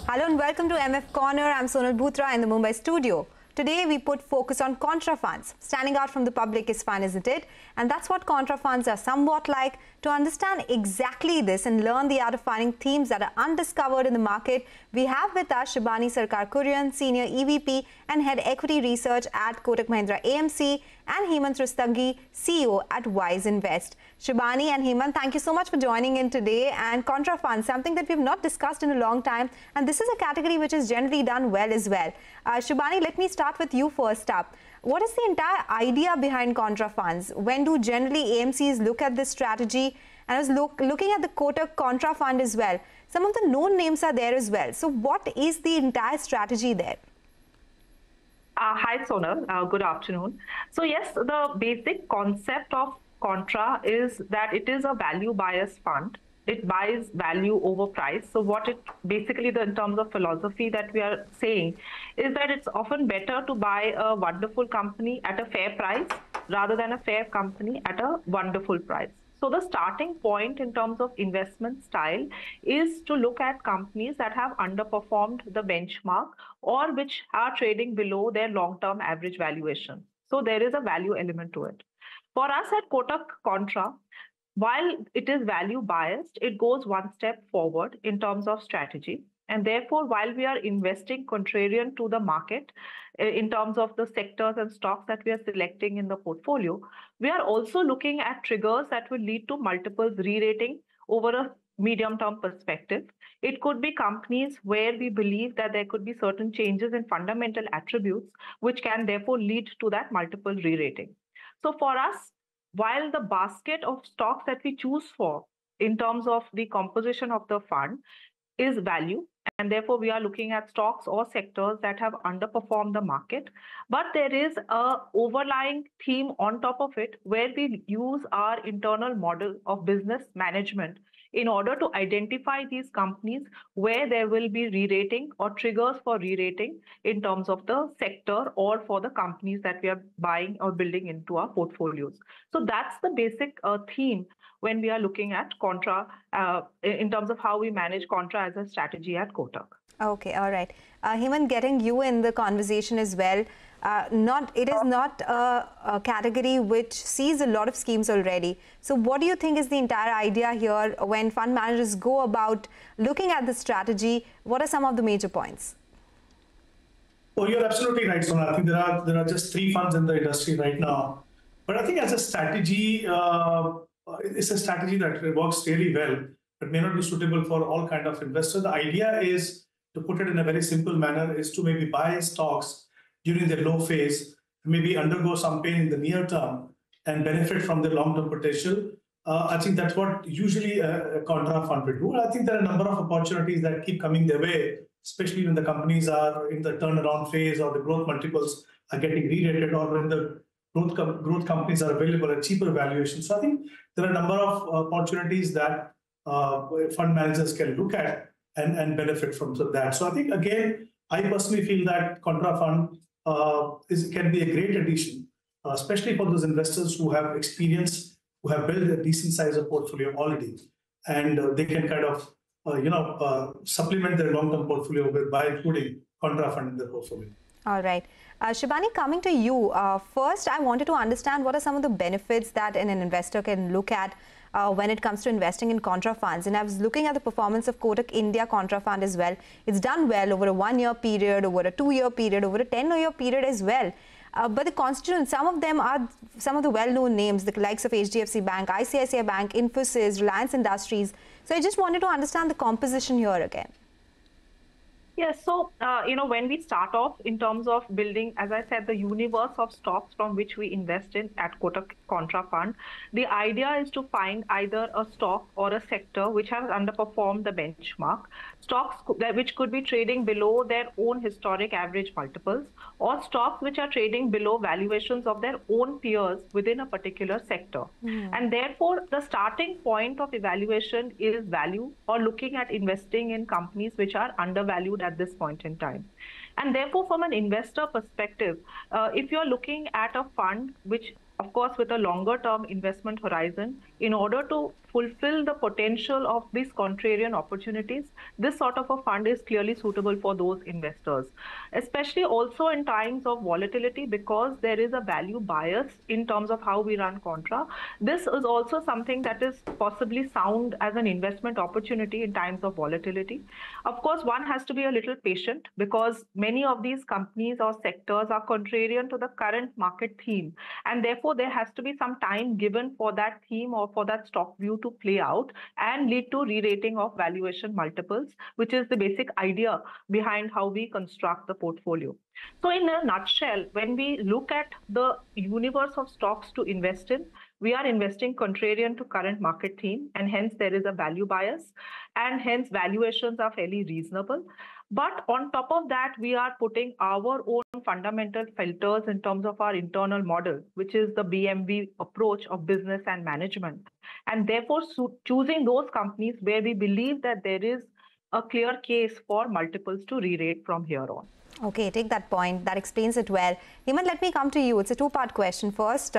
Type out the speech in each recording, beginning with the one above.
Hello and welcome to MF Corner. I'm Sonal Bhutra in the Mumbai studio. Today we put focus on Contra Funds. Standing out from the public is fun, isn't it? And that's what Contra Funds are somewhat like. To understand exactly this and learn the art of finding themes that are undiscovered in the market, we have with us Shibani Sircar Kurian, Senior EVP and Head Equity Research at Kotak Mahindra AMC, and Hemant Rustagi, CEO at Wiseinvest. Shibani and Hemant, thank you so much for joining in today. And Contra Funds, something that we've not discussed in a long time, and this is a category which is generally done well as well. Shibani, let me start with you first up. What is the entire idea behind Contra Funds? When do generally AMCs look at this strategy? And I was looking at the Kotak Contra Fund as well. Some of the known names are there as well. So what is the entire strategy there? Hi, Sonal. Good afternoon. So yes, the basic concept of Contra is that it is a value bias fund. It buys value over price. So what it basically, in terms of philosophy that we are saying, is that it's often better to buy a wonderful company at a fair price rather than a fair company at a wonderful price. So the starting point in terms of investment style is to look at companies that have underperformed the benchmark or which are trading below their long-term average valuation. So there is a value element to it. For us at Kotak Contra, while it is value biased, it goes one step forward in terms of strategy. And therefore, while we are investing contrarian to the market in terms of the sectors and stocks that we are selecting in the portfolio, we are also looking at triggers that will lead to multiples re-rating over a medium-term perspective. It could be companies where we believe that there could be certain changes in fundamental attributes, which can therefore lead to that multiple re-rating. So for us, while the basket of stocks that we choose for in terms of the composition of the fund is value, and therefore we are looking at stocks or sectors that have underperformed the market, but there is a overlying theme on top of it where we use our internal model of business management in order to identify these companies where there will be re-rating or triggers for re-rating in terms of the sector or for the companies that we are buying or building into our portfolios. So that's the basic theme when we are looking at Contra in terms of how we manage Contra as a strategy at Kotak. Okay, all right. Hemant, getting you in the conversation as well. It is not a category which sees a lot of schemes already. So what do you think is the entire idea here when fund managers go about looking at the strategy? What are some of the major points? Oh, you're absolutely right, Sona. I think there are just 3 funds in the industry right now. But I think as a strategy, it's a strategy that works really well, but may not be suitable for all kind of investors. The idea is, to put it in a very simple manner, is to maybe buy stocks during the low phase, maybe undergo some pain in the near term and benefit from the long-term potential. I think that's what usually a Contra fund will do. And I think there are a number of opportunities that keep coming their way, especially when the companies are in the turnaround phase or the growth multiples are getting re-rated, or when the growth companies are available at cheaper valuations. So I think there are a number of opportunities that fund managers can look at and benefit from that. So I think, again, I personally feel that Contra Fund can be a great addition, especially for those investors who have experience, who have built a decent size of portfolio already, and they can kind of supplement their long-term portfolio by including Contra Fund in their portfolio. All right. Shibani, coming to you, first I wanted to understand what are some of the benefits that an investor can look at when it comes to investing in Contra Funds. And I was looking at the performance of Kotak India Contra Fund as well. It's done well over a 1-year period, over a 2-year period, over a 10-year period as well. But the constituents, some of them are some of the well-known names, the likes of HDFC Bank, ICICI Bank, Infosys, Reliance Industries. So I just wanted to understand the composition here again. Yes, so, when we start off in terms of building, as I said, the universe of stocks from which we invest in at Kotak Contra Fund, the idea is to find either a stock or a sector which has underperformed the benchmark, stocks which could be trading below their own historic average multiples, or stocks which are trading below valuations of their own peers within a particular sector. And therefore, the starting point of evaluation is value, or looking at investing in companies which are undervalued at this point in time. And therefore, from an investor perspective, if you're looking at a fund which, of course, with a longer term investment horizon, in order to fulfill the potential of these contrarian opportunities, this sort of a fund is clearly suitable for those investors, especially also in times of volatility, because there is a value bias in terms of how we run Contra. This is also something that is possibly sound as an investment opportunity in times of volatility. Of course, one has to be a little patient because many of these companies or sectors are contrarian to the current market theme, and therefore there has to be some time given for that theme or for that stock view to play out and lead to re-rating of valuation multiples, which is the basic idea behind how we construct the portfolio. So in a nutshell, when we look at the universe of stocks to invest in, we are investing contrarian to current market theme, and hence there is a value bias, and hence valuations are fairly reasonable. But on top of that, we are putting our own fundamental filters in terms of our internal model, which is the BMV approach of business and management. And therefore, choosing those companies where we believe that there is a clear case for multiples to re-rate from here on. Okay, take that point. That explains it well. Hemant, let me come to you. It's a two-part question. First,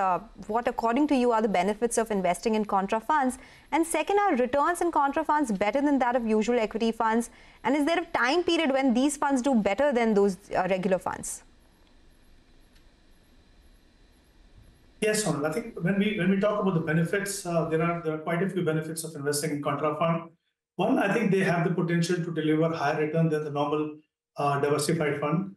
what according to you are the benefits of investing in Contra Funds? And second, are returns in Contra Funds better than that of usual equity funds? And is there a time period when these funds do better than those regular funds? Yes, Sonal. I think when we talk about the benefits, there are quite a few benefits of investing in Contra Fund. One, I think they have the potential to deliver higher return than the normal diversified fund.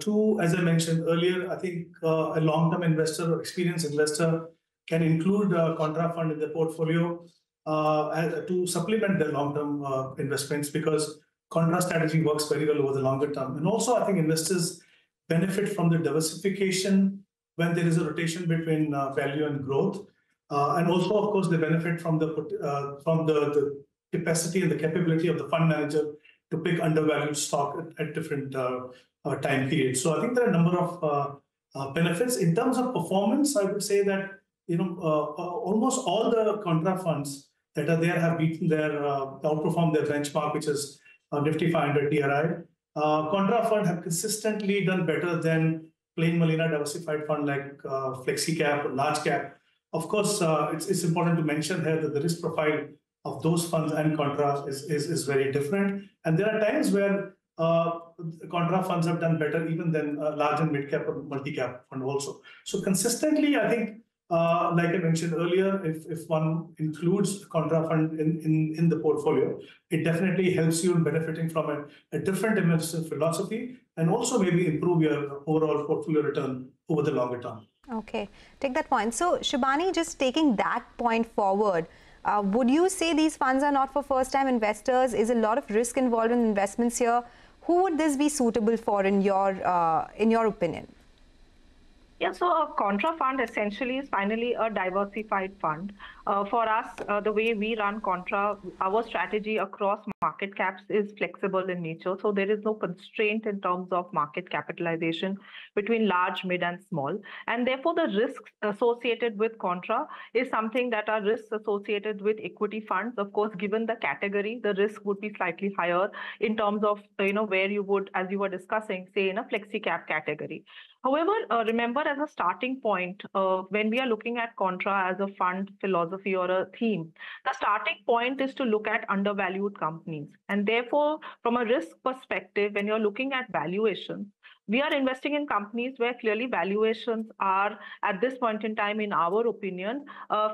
Two, as I mentioned earlier, I think a long-term investor or experienced investor can include Contra Fund in their portfolio to supplement their long-term investments, because Contra strategy works very well over the longer term. And also, I think investors benefit from the diversification when there is a rotation between value and growth. And also, of course, they benefit from the capacity and the capability of the fund manager to pick undervalued stock at different time periods. So I think there are a number of benefits. In terms of performance, I would say that almost all the Contra funds that are there have outperformed their benchmark, which is Nifty 500 TRI. Contra fund have consistently done better than plain vanilla diversified fund like flexi cap or large cap. Of course, it's important to mention here that the risk profile of those funds and Contra is very different. And there are times where Contra funds have done better even than large and mid cap or multi cap fund also. So consistently, I think, like I mentioned earlier, if one includes Contra fund in the portfolio, it definitely helps you in benefiting from a different investment philosophy, and also maybe improve your overall portfolio return over the longer term. Okay, take that point. So Shibani, just taking that point forward, would you say these funds are not for first-time investors? Is a lot of risk involved in investments here? Who would this be suitable for in your opinion? Yeah, so a Contra fund essentially is finally a diversified fund. For us, the way we run Contra, our strategy across market caps is flexible in nature. So there is no constraint in terms of market capitalization between large, mid, and small. And therefore, the risks associated with Contra is something that are risks associated with equity funds. Of course, given the category, the risk would be slightly higher in terms of where you would, as you were discussing, say in a flexi cap category. However, remember, as a starting point, when we are looking at Contra as a fund philosophy or a theme, the starting point is to look at undervalued companies. And therefore, from a risk perspective, when you're looking at valuation, we are investing in companies where clearly valuations are, at this point in time, in our opinion,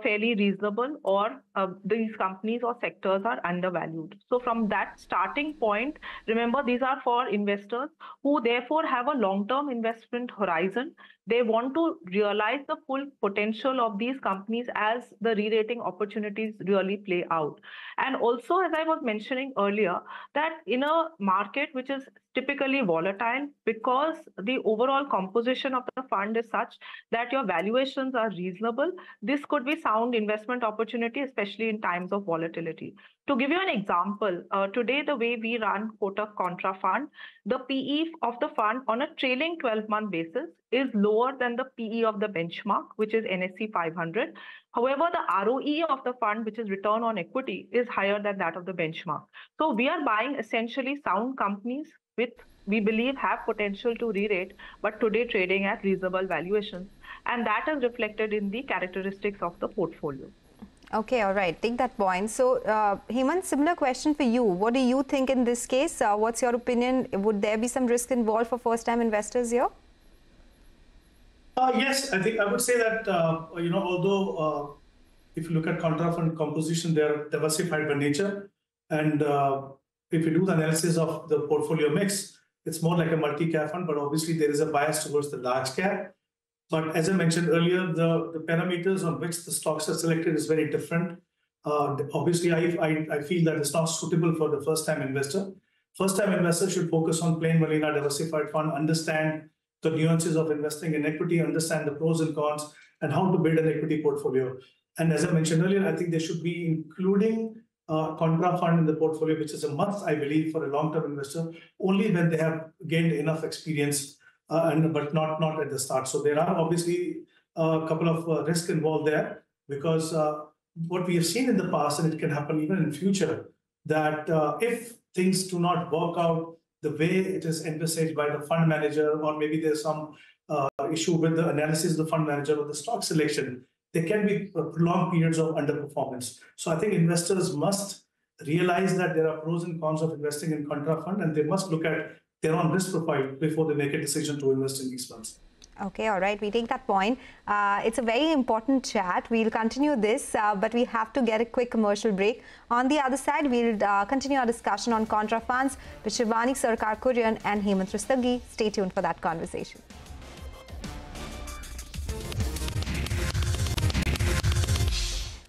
fairly reasonable, or these companies or sectors are undervalued. So from that starting point, remember, these are for investors who therefore have a long-term investment horizon. They want to realize the full potential of these companies as the re-rating opportunities really play out. And also, as I was mentioning earlier, that in a market which is typically volatile, because the overall composition of the fund is such that your valuations are reasonable, this could be sound investment opportunity, especially in times of volatility. To give you an example, today the way we run Kotak Contra Fund, the PE of the fund on a trailing 12-month basis is lower than the PE of the benchmark, which is NSE 500. However, the ROE of the fund, which is return on equity, is higher than that of the benchmark. So we are buying essentially sound companies with, we believe, have potential to re-rate, but today trading at reasonable valuations. And that is reflected in the characteristics of the portfolio. Okay, all right. Take that point. So, Hemant, similar question for you. What do you think in this case? What's your opinion? Would there be some risk involved for first-time investors here? Yes, I think I would say that, although if you look at Contra Fund composition, they are diversified by nature. And if you do the analysis of the portfolio mix, it's more like a multi-cap fund, but obviously there is a bias towards the large cap. But as I mentioned earlier, the parameters on which the stocks are selected is very different. Obviously, I feel that it's not suitable for the first-time investor. First-time investor should focus on plain vanilla diversified fund, understand the nuances of investing in equity, understand the pros and cons, and how to build an equity portfolio. And as I mentioned earlier, I think they should be including Contra Fund in the portfolio, which is a must, I believe, for a long-term investor, only when they have gained enough experience, but not at the start. So there are obviously a couple of risks involved there, because what we have seen in the past, and it can happen even in future, that if things do not work out the way it is envisaged by the fund manager, or maybe there's some issue with the analysis of the fund manager or the stock selection, there can be prolonged periods of underperformance. So I think investors must realize that there are pros and cons of investing in Contra Fund, and they must look at their own risk profile before they make a decision to invest in these funds. Okay, all right. We take that point. It's a very important chat. We'll continue this, but we have to get a quick commercial break. On the other side, we'll continue our discussion on Contra Funds with Shibani, Sircar, Kurian and Hemant Rustagi. Stay tuned for that conversation.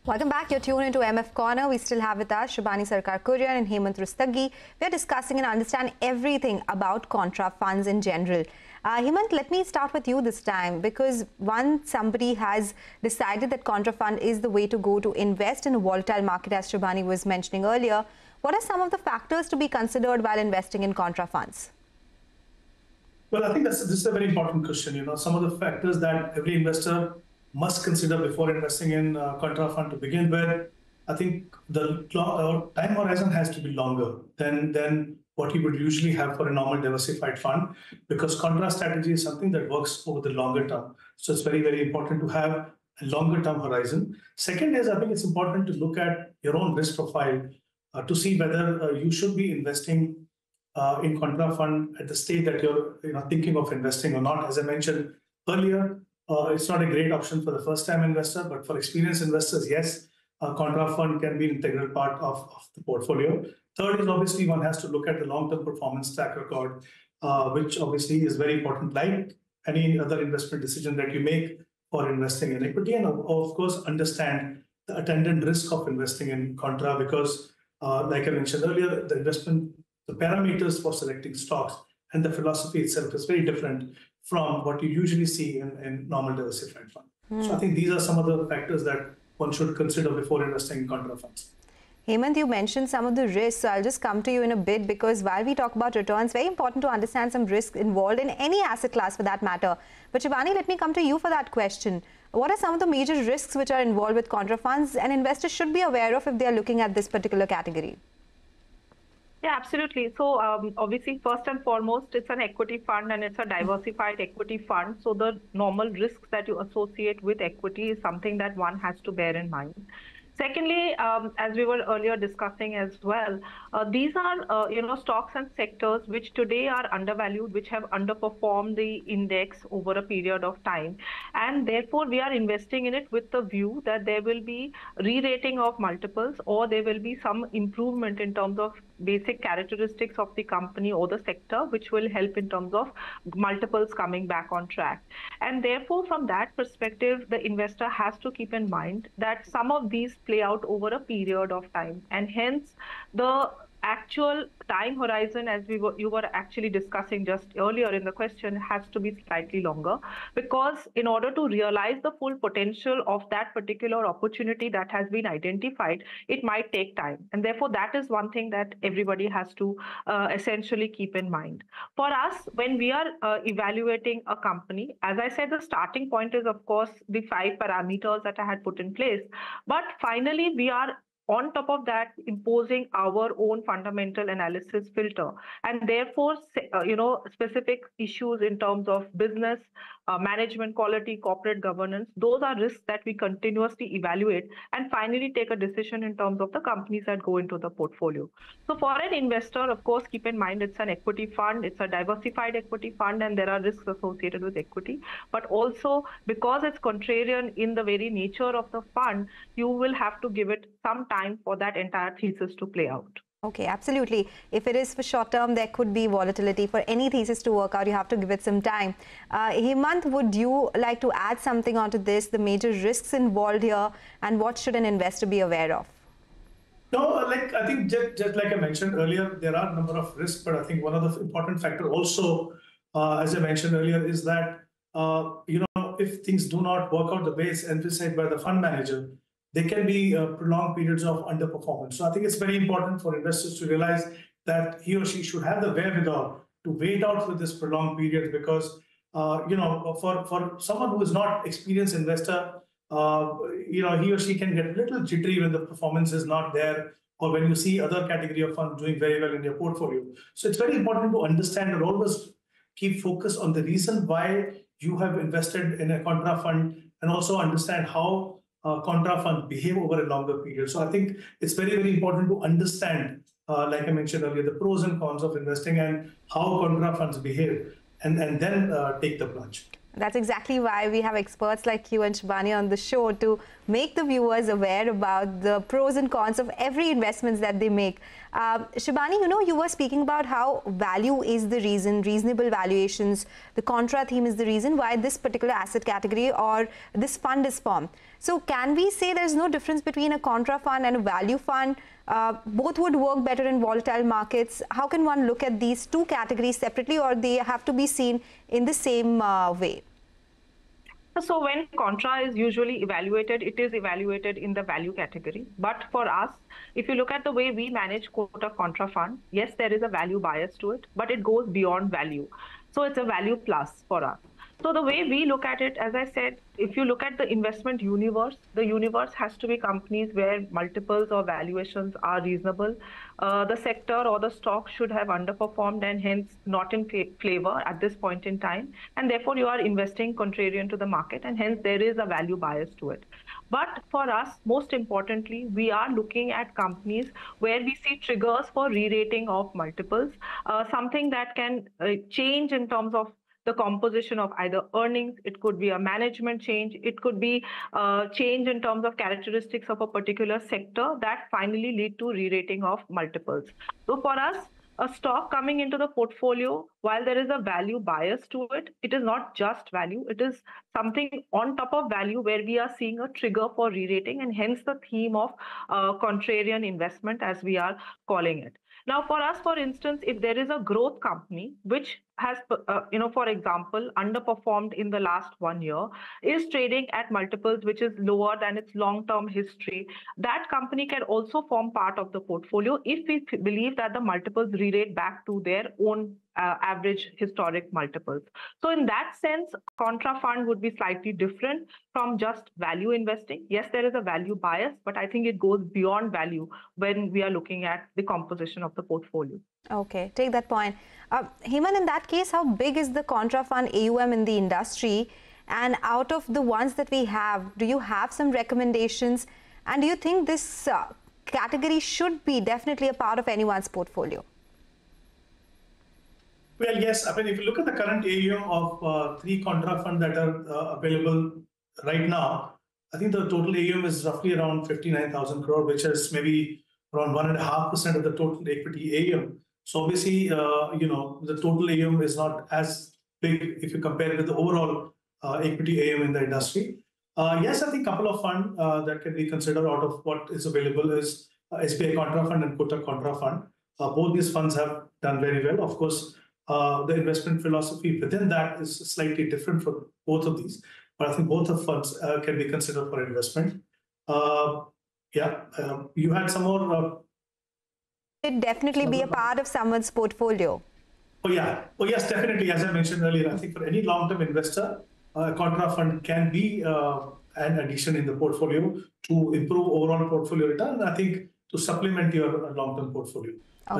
Welcome back. You're tuned into MF Corner. We still have with us Shibani, Sircar, Kurian and Hemant Rustagi. We're discussing and understand everything about Contra Funds in general. Hemant, let me start with you this time, because once somebody has decided that Contra Fund is the way to go to invest in a volatile market, as Shibani was mentioning earlier, what are some of the factors to be considered while investing in Contra Funds? Well, I think this is a very important question. Some of the factors that every investor must consider before investing in Contra Fund to begin with. I think the time horizon has to be longer than what you would usually have for a normal diversified fund, because Contra strategy is something that works over the longer term. So it's very, very important to have a longer term horizon. Second is, I think it's important to look at your own risk profile to see whether you should be investing in Contra Fund at the stage that you're thinking of investing or not. As I mentioned earlier, it's not a great option for the first-time investor, but for experienced investors, yes, Contra Fund can be an integral part of the portfolio. Third is, obviously, one has to look at the long-term performance track record, which obviously is very important, like any other investment decision that you make for investing in equity. And of course, understand the attendant risk of investing in Contra, because like I mentioned earlier, the parameters for selecting stocks and the philosophy itself is very different from what you usually see in normal diversified fund. So I think these are some of the factors that one should consider before investing in Contra Funds. Hemant, you mentioned some of the risks, so I'll just come to you in a bit, because while we talk about returns, very important to understand some risks involved in any asset class for that matter. But Shibani, let me come to you for that question. What are some of the major risks which are involved with Contra Funds and investors should be aware of if they are looking at this particular category? Yeah, absolutely. So obviously, first and foremost, it's an equity fund and it's a diversified equity fund. So the normal risks that you associate with equity is something that one has to bear in mind. Secondly, as we were earlier discussing as well, these are stocks and sectors which today are undervalued, which have underperformed the index over a period of time, and therefore we are investing in it with the view that there will be re-rating of multiples, or there will be some improvement in terms of basic characteristics of the company or the sector, which will help in terms of multiples coming back on track. And therefore, from that perspective, the investor has to keep in mind that some of these play out over a period of time, and hence the actual time horizon, as you were actually discussing just earlier in the question, has to be slightly longer, because in order to realize the full potential of that particular opportunity that has been identified, it might take time. And therefore, that is one thing that everybody has to essentially keep in mind. For us, when we are evaluating a company, as I said, the starting point is, of course, the 5 parameters that I had put in place. But finally, we are on top of that, imposing our own fundamental analysis filter, and therefore, specific issues in terms of business, management quality, corporate governance, those are risks that we continuously evaluate and finally take a decision in terms of the companies that go into the portfolio. So for an investor, of course, keep in mind it's an equity fund, it's a diversified equity fund, and there are risks associated with equity. But also, because it's contrarian in the very nature of the fund, you will have to give it some time for that entire thesis to play out. Okay, absolutely. If it is for short term, there could be volatility. For any thesis to work out, you have to give it some time. Hemant, would you like to add something onto this, the major risks involved here, and what should an investor be aware of? No, I think just like I mentioned earlier, there are a number of risks, but I think one of the important factors also, as I mentioned earlier, is that, if things do not work out the way it's emphasized by the fund manager, there can be prolonged periods of underperformance. So I think it's very important for investors to realize that he or she should have the wherewithal to wait out for this prolonged period, because, for someone who is not experienced investor, he or she can get a little jittery when the performance is not there, or when you see other category of funds doing very well in your portfolio. So it's very important to understand and always keep focus on the reason why you have invested in a contra fund, and also understand how contra funds behave over a longer period. So I think it's very, very important to understand, like I mentioned earlier, the pros and cons of investing and how contra funds behave, and then take the plunge. That's exactly why we have experts like you and Shibani on the show, to make the viewers aware about the pros and cons of every investment that they make. Shibani, you were speaking about how value is the reason, reasonable valuations, the contra theme is the reason why this particular asset category or this fund is formed. So can we say there's no difference between a contra fund and a value fund? Both would work better in volatile markets. How can one look at these two categories separately, or they have to be seen in the same way? So when contra is usually evaluated, it is evaluated in the value category. But for us, if you look at the way we manage Kotak Contra Fund, yes, there is a value bias to it, but it goes beyond value. So it's a value plus for us. So the way we look at it, as I said, if you look at the investment universe, the universe has to be companies where multiples or valuations are reasonable. The sector or the stock should have underperformed and hence not in favor at this point in time. And therefore, you are investing contrarian to the market, and hence there is a value bias to it. But for us, most importantly, we are looking at companies where we see triggers for re-rating of multiples, something that can change in terms of the composition of either earnings, it could be a management change, it could be change in terms of characteristics of a particular sector that finally lead to re-rating of multiples. So for us, a stock coming into the portfolio, while there is a value bias to it, it is not just value, it is something on top of value where we are seeing a trigger for re-rating, and hence the theme of contrarian investment as we are calling it. Now, for us, for instance, if there is a growth company which has, for example, underperformed in the last 1 year, is trading at multiples which is lower than its long-term history, that company can also form part of the portfolio if we believe that the multiples re-rate back to their own average historic multiples. So in that sense, contra fund would be slightly different from just value investing. Yes, there is a value bias, but I think it goes beyond value when we are looking at the composition of the portfolio. Okay, take that point. Hemant, in that case, how big is the Contra Fund AUM in the industry? And out of the ones that we have, do you have some recommendations? And do you think this category should be definitely a part of anyone's portfolio? Well, yes. I mean, if you look at the current AUM of 3 contra funds that are available right now, I think the total AUM is roughly around 59,000 crore, which is maybe around 1.5% of the total equity AUM. So obviously, the total AUM is not as big if you compare it with the overall equity AUM in the industry. Yes, I think a couple of funds that can be considered out of what is available is SBI Contra Fund and Kotak Contra Fund. Both these funds have done very well. Of course, the investment philosophy within that is slightly different for both of these, but I think both of funds can be considered for investment. You had some more. It definitely be a part of someone's portfolio. Oh yes, definitely. As I mentioned earlier, I think for any long-term investor, a contra fund can be an addition in the portfolio to improve overall portfolio return, and I think to supplement your long-term portfolio.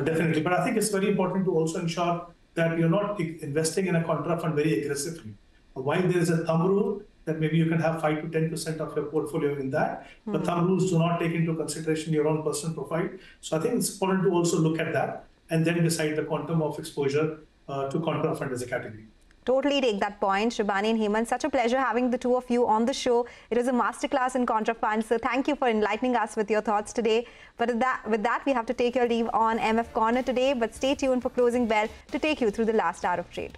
Definitely. But I think it's very important to also ensure that you're not investing in a contra fund very aggressively. While there is a thumb rule that maybe you can have 5 to 10% of your portfolio in that, the thumb rules do not take into consideration your own personal profile. So I think it's important to also look at that and then decide the quantum of exposure to contra fund as a category. Totally take that point, Shibani and Hemant. Such a pleasure having the two of you on the show. It was a masterclass in Contra Funds, so thank you for enlightening us with your thoughts today. But with that, we have to take your leave on MF Corner today, but stay tuned for Closing Bell to take you through the last hour of trade.